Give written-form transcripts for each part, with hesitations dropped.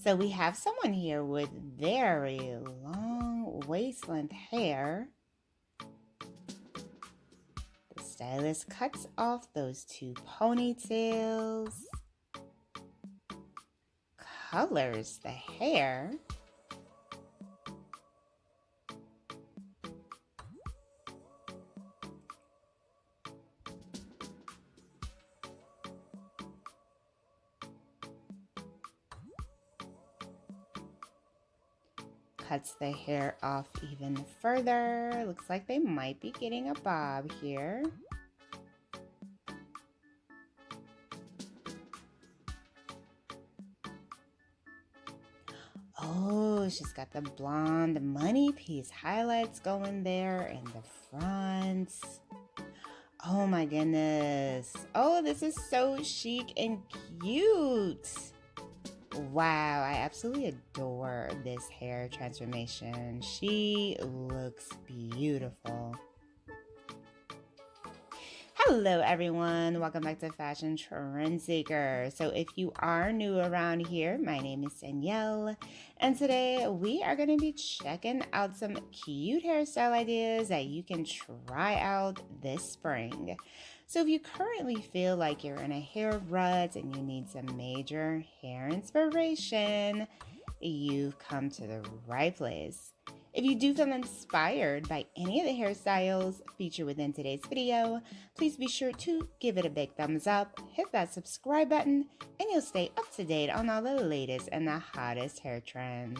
So we have someone here with very long waist length hair. The stylist cuts off those two ponytails, colors the hair, cuts the hair off even further. Looks like they might be getting a bob here. Oh, she's got the blonde money piece highlights going there in the front. Oh my goodness. Oh, this is so chic and cute. Wow, I absolutely adore this hair transformation. She looks beautiful. Hello everyone, welcome back to Fashion Trendseeker. So if you are new around here, my name is Danielle, and today we are going to be checking out some cute hairstyle ideas that you can try out this spring. So if you currently feel like you're in a hair rut and you need some major hair inspiration, you've come to the right place. If you do feel inspired by any of the hairstyles featured within today's video, please be sure to give it a big thumbs up, hit that subscribe button, and you'll stay up to date on all the latest and the hottest hair trends.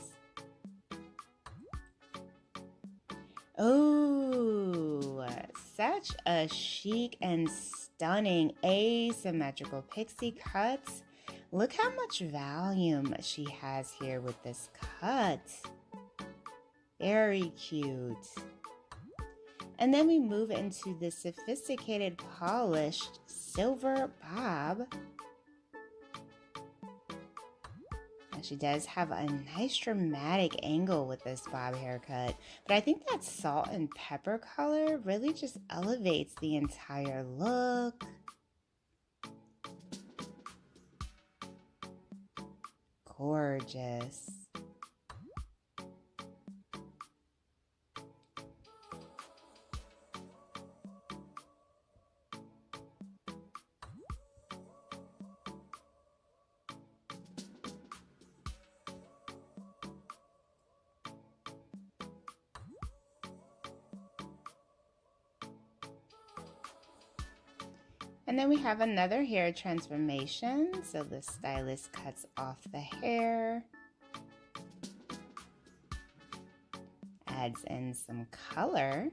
Oh, such a chic and stunning asymmetrical pixie cut. Look how much volume she has here with this cut. Very cute. And then we move into the sophisticated polished silver bob. And she does have a nice dramatic angle with this bob haircut. But I think that salt and pepper color really just elevates the entire look. Gorgeous. And then we have another hair transformation. So the stylist cuts off the hair, adds in some color,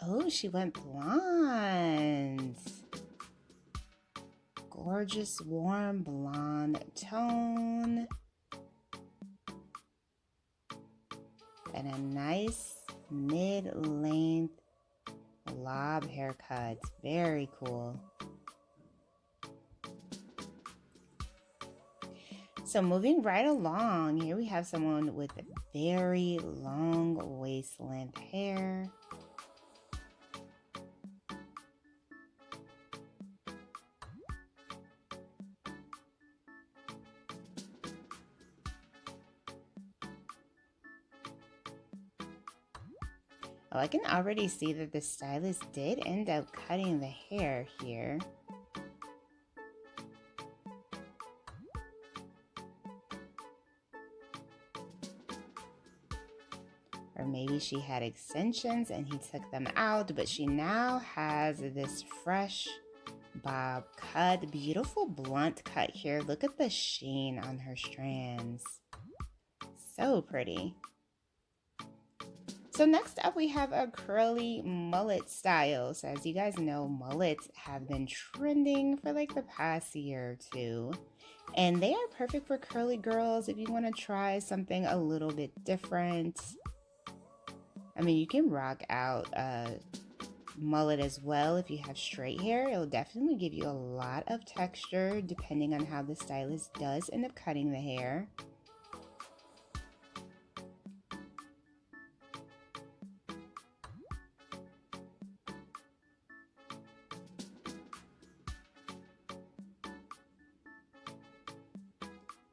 oh, she went blonde. Gorgeous, warm blonde tone. And a nice mid-length lob haircut. Very cool. So moving right along, here we have someone with very long waist length hair. Oh, I can already see that the stylist did end up cutting the hair here. Or maybe she had extensions and he took them out, but she now has this fresh bob cut. Beautiful blunt cut here. Look at the sheen on her strands. So pretty. So next up we have a curly mullet style. So as you guys know, mullets have been trending for like the past year or two. And they are perfect for curly girls if you want to try something a little bit different. I mean, you can rock out a mullet as well if you have straight hair. It'll definitely give you a lot of texture depending on how the stylist does end up cutting the hair.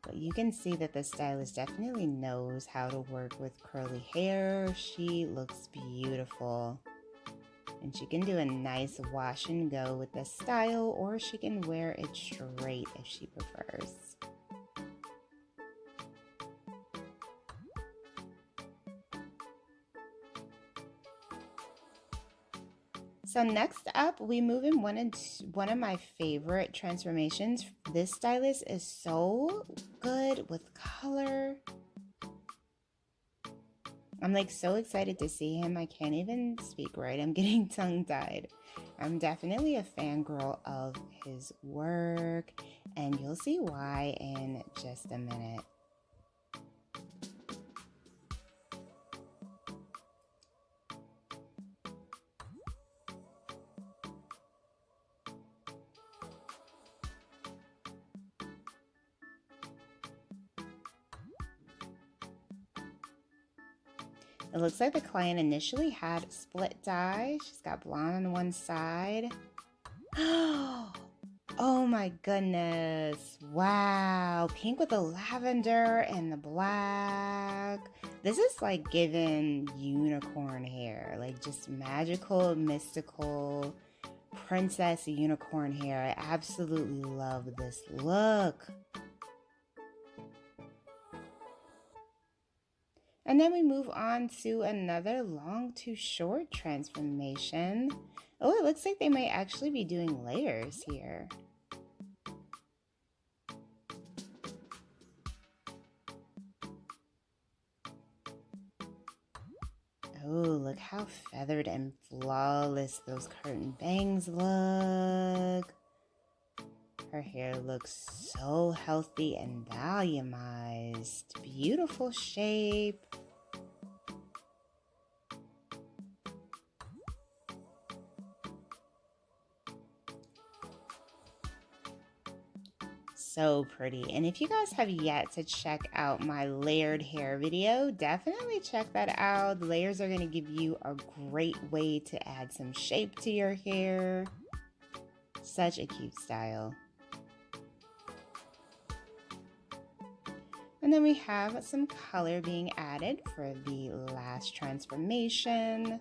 But you can see that the stylist definitely knows how to work with curly hair. She looks beautiful. And she can do a nice wash and go with the style, or she can wear it straight if she prefers. So next up, we move in one of my favorite transformations. This stylist is so good with color. I'm like so excited to see him. I can't even speak right. I'm getting tongue-tied. I'm definitely a fangirl of his work, and you'll see why in just a minute. It looks like the client initially had split dye. She's got blonde on one side. Oh my goodness. Wow. Pink with the lavender and the black. This is like giving unicorn hair. Like just magical, mystical, princess unicorn hair. I absolutely love this look. And then we move on to another long to short transformation. Oh, it looks like they might actually be doing layers here. Oh, look how feathered and flawless those curtain bangs look. Her hair looks so healthy and volumized. Beautiful shape. So pretty. And if you guys have yet to check out my layered hair video, definitely check that out. The layers are going to give you a great way to add some shape to your hair. Such a cute style. And then we have some color being added for the last transformation.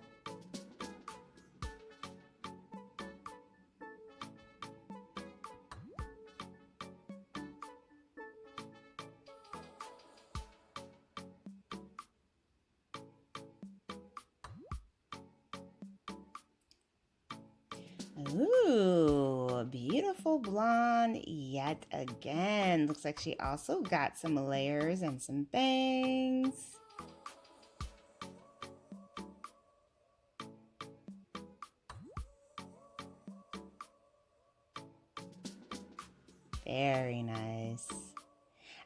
Ooh, beautiful blonde yet again. Looks like she also got some layers and some bangs. Very nice.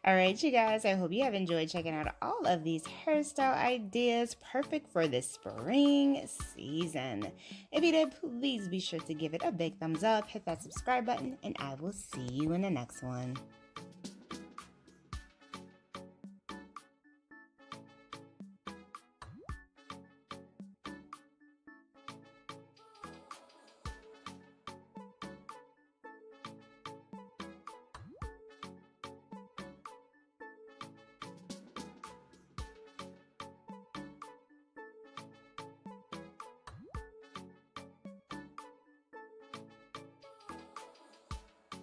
All right, you guys, I hope you have enjoyed checking out all of these hairstyle ideas perfect for this spring season. If you did, please be sure to give it a big thumbs up, hit that subscribe button, and I will see you in the next one.